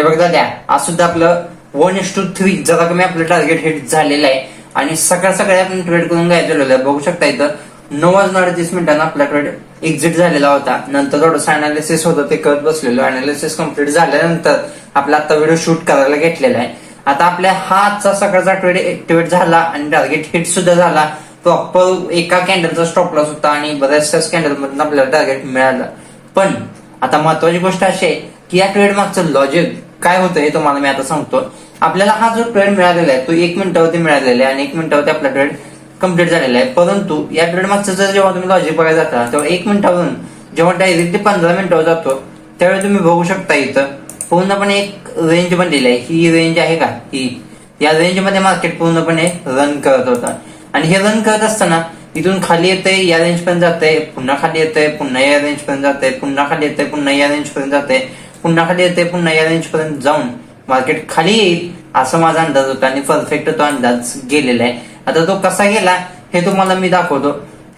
आणि बघ दादा आज सुद्धा आपलं 1:3 जरा कमी आपलं टार्गेट हिट झालेलं आहे आणि सकाळ सकाळी आपण ट्रेड करून घ्यायचं आहे. बघू शकता इथं 9:38 आपला ट्रेड एक्झिट झालेला होता. नंतर थोडंसं अनालिसिस होतं ते करत बसलेलो. अनालिसिस कम्प्लीट झाल्यानंतर आपला आता व्हिडिओ शूट करायला घेतलेला आहे. आता आपल्या हा आजचा सकाळचा ट्रेड ऍक्टिव्हेट झाला आणि टार्गेट हिट सुद्धा झाला. प्रॉपर एका कॅन्डलचा स्टॉप लॉस होता आणि बऱ्याचशाच कॅन्डल मधून आपल्याला टार्गेट मिळालं. पण आता महत्वाची गोष्ट अशी आहे की या ट्रेड मागचं लॉजिक काय होतं हे तुम्हाला मी आता सांगतो. आपल्याला हा जो ट्रेड मिळालेला आहे तो 1 मिनिटावरती मिळालेला आहे आणि 1 मिनिटावरती आपला ट्रेड कम्प्लीट झालेला आहे. परंतु या ट्रेड मागचं जर जेव्हा तुम्ही लॉजिक बघायला जाता तेव्हा 1 मिनिटावरून जेव्हा डायरेक्टली 15 मिनिटावर जातो त्यावेळी तुम्ही बघू शकता इथं पूर्णपणे एक रेंज बनलेली आहे. ही रेंज आहे का, ही या रेंजमध्ये मार्केट पूर्णपणे रन करत होता आणि हे रन करत असताना इथून खाली येतंय, या रेंज पर्यंत जातंय, पुन्हा खाली येतंय, पुन्हा या रेंज पर्यंत जातंय, पुन्हा खाली येतंय, पुन्हा या रेंज पर्यंत जातंय, पुन्हा खाली येतंय, पुन्हा या रेंज पर्यंत जाऊन मार्केट खाली येईल असा माझा अंदाज होता आणि परफेक्ट तो अंदाज गेलेला आहे. आता तो कसा गेला हे तुम्हाला मी दाखवतो.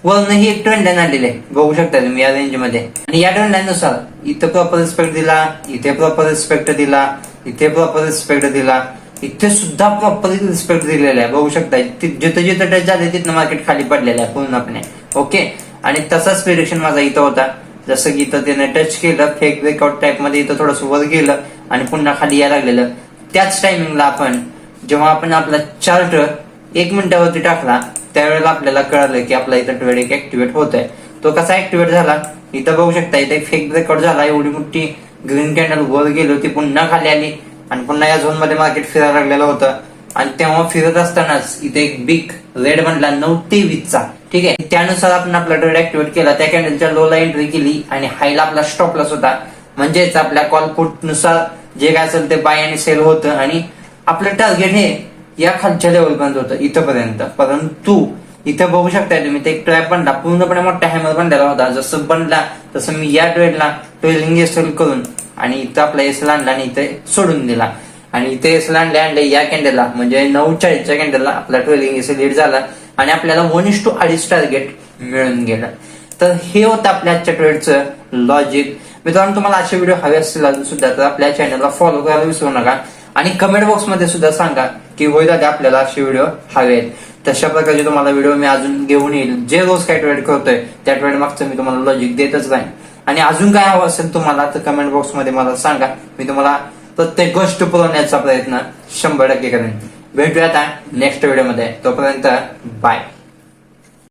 वरनही एक ट्रेंड लाईन आलेली आहे, बघू शकता तुम्ही या रेंज मध्ये. आणि या ट्रेंड लाईन नुसार इथं प्रॉपर रिस्पेक्ट दिला, इथे प्रॉपर रिस्पेक्ट दिला, इथे प्रॉपर रिस्पेक्ट दिला, इथे सुद्धा प्रॉपर रिस्पेक्ट दिलेला आहे. बघू शकता जिथं जिथं टच झाले तिथं मार्केट खाली पडलेलं आहे पूर्णपणे. ओके, आणि तसाच प्रिडिक्शन माझा इथं होता. जसं की इथं त्याने टच केलं फेक ब्रेकआउट टाइप मध्ये, इथं थोडंसं वर गेलं आणि पुन्हा खाली यायला लागलेलं. त्याच टायमिंगला जेव्हा आपण आपला चार्ट 1 मिनिटावरती टाकला त्यावेळेला आपल्याला कळलं की आपला इथं ट्रेड एक ऍक्टिव्हेट होत आहे. तो कसा ऍक्टिव्हेट झाला इथं बघू शकता. इथे एक फेक ब्रेकआउट झाला, एवढी मोठी ग्रीन कॅन्डल वर गेली होती, पुन्हा खाली आली आणि पुन्हा या झोन मध्ये मार्केट फिरायला लागलेलं होतं. आणि तेव्हा फिरत असतानाच इथे एक बिग रेड बनला 9:23चा. ठीक आहे, त्यानुसार आपण आपला ट्रेड ऍक्टिव्हेट केला. त्या कॅन्डलच्या लोला एंट्री केली आणि हायला आपला स्टॉप लॉस होता. म्हणजेच आपल्या कॉल पुट नुसार जे काय असेल ते बाय आणि सेल होतं आणि आपलं टार्गेट हे या खालच्या लेवल पर्यंत होतं इथपर्यंत. परंतु इथं बघू शकताय तुम्ही ते एक ट्रॅप बनला, पूर्णपणे मोठा हॅमर बनलेला होता. जसं बनला तसं मी या ट्रेडला ट्रेलिंग एसएल करून आणि इथं आपला एसएल आणला आणि इथे सोडून दिला. आणि इथे एसएल आणले या कॅन्डलला म्हणजे 9:40च्या कॅन्डलला आपला ट्रेलिंग एसएल हिट झाला आणि आपल्याला 1:2 टार्गेट मिळून गेलं. तर हे होतं आपल्या आजच्या ट्रेडचं लॉजिक. मित्रांनो, तुम्हाला असे व्हिडिओ हवे असतील अजून सुद्धा तर आपल्या चॅनलला फॉलो करायला विसरू नका आणि कमेंट बॉक्स मध्ये सुद्धा सांगा की होय दादा आपल्याला असे व्हिडिओ हवे आहेत. तशा प्रकारचे तुम्हाला व्हिडिओ मी अजून घेऊन येईल. जे रोज काय ट्रेड करतोय त्या ट्रेड मागचं मी तुम्हाला लॉजिक देतच राहीन. आणि अजून काय हवं असेल तुम्हाला तर कमेंट बॉक्स मध्ये मला सांगा, मी तुम्हाला प्रत्येक गोष्ट पुरवण्याचा प्रयत्न 100% करेन. भेटूया आता नेक्स्ट व्हिडिओ मध्ये. तोपर्यंत बाय.